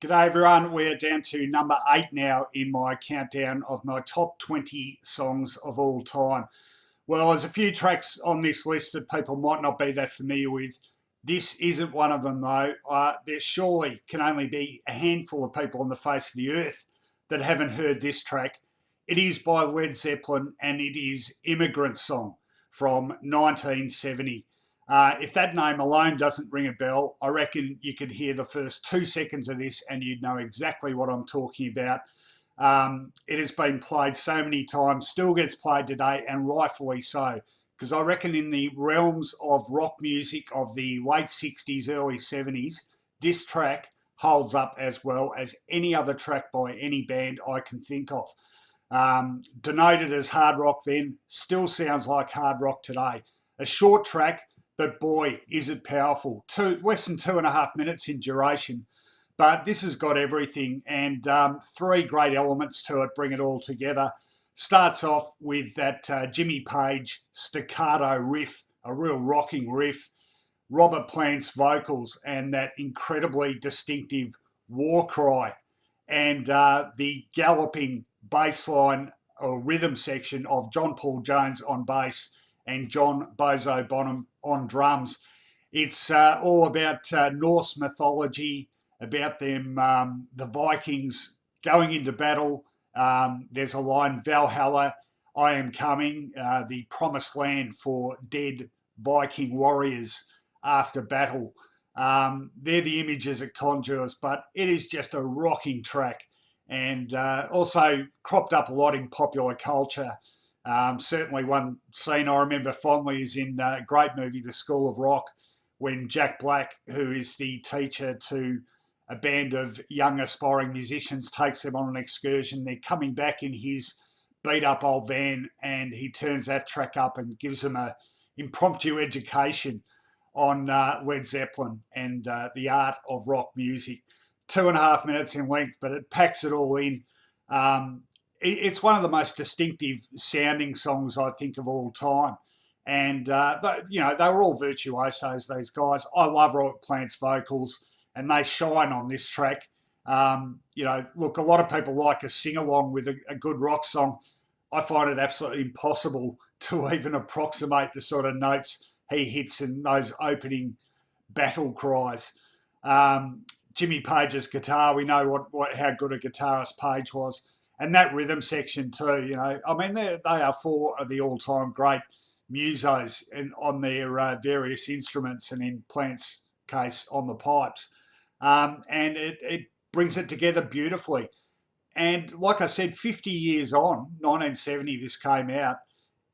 G'day everyone, we're down to number 8 now in my countdown of my top 20 songs of all time. Well, there's a few tracks on this list that people might not be that familiar with. This isn't one of them though. There surely can only be a handful of people on the face of the earth that haven't heard this track. It is by Led Zeppelin and it is Immigrant Song from 1970. If that name alone doesn't ring a bell, I reckon you could hear the first 2 seconds of this and you'd know exactly what I'm talking about. It has been played so many times, still gets played today, and rightfully so, because I reckon in the realms of rock music of the late 60s, early 70s, this track holds up as well as any other track by any band I can think of. Denoted as hard rock then, still sounds like hard rock today. A short track, but boy, is it powerful. Less than 2.5 minutes in duration, but this has got everything, and 3 great elements to it bring it all together. Starts off with that Jimmy Page staccato riff, a real rocking riff, Robert Plant's vocals, and that incredibly distinctive war cry, and the galloping bass line or rhythm section of John Paul Jones on bass and John Bozo Bonham on drums. It's all about Norse mythology, about them, the Vikings going into battle. There's a line, Valhalla, I am coming, the promised land for dead Viking warriors after battle. They're the images it conjures, but it is just a rocking track, and also cropped up a lot in popular culture. Certainly one scene I remember fondly is in a great movie, The School of Rock, when Jack Black, who is the teacher to a band of young aspiring musicians, takes them on an excursion. They're coming back in his beat up old van, and he turns that track up and gives them an impromptu education on Led Zeppelin and the art of rock music. 2.5 minutes in length, but it packs it all in. It's one of the most distinctive sounding songs, I think, of all time. And, they were all virtuosos, these guys. I love Robert Plant's vocals, and they shine on this track. Look, a lot of people like a sing-along with a good rock song. I find it absolutely impossible to even approximate the sort of notes he hits in those opening battle cries. Jimmy Page's guitar, we know how good a guitarist Page was. And that rhythm section too, they are 4 of the all-time great musos on their various instruments, and in Plant's case on the pipes. And it brings it together beautifully. And like I said, 50 years on, 1970 this came out,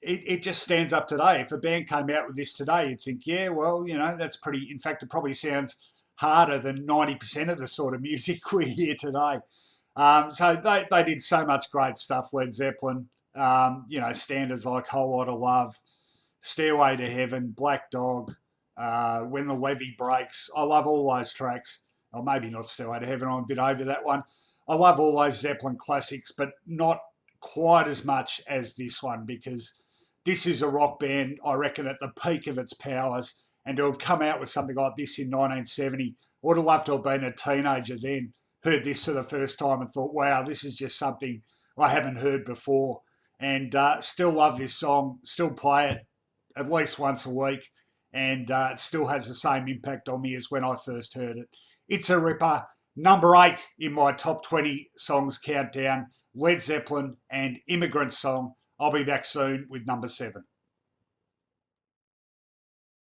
it just stands up today. If a band came out with this today, you'd think, yeah, well, that's pretty, in fact, it probably sounds harder than 90% of the sort of music we hear today. So they did so much great stuff, Led Zeppelin. Standards like Whole Lotta Love, Stairway to Heaven, Black Dog, When the Levee Breaks. I love all those tracks. Or maybe not Stairway to Heaven, I'm a bit over that one. I love all those Zeppelin classics, but not quite as much as this one, because this is a rock band, I reckon, at the peak of its powers, and to have come out with something like this in 1970, I would have loved to have been a teenager then, heard this for the first time and thought, wow, this is just something I haven't heard before. And still love this song, still play it at least once a week, and it still has the same impact on me as when I first heard it. It's a ripper. Number 8 in my top 20 songs countdown, Led Zeppelin and Immigrant Song. I'll be back soon with number 7.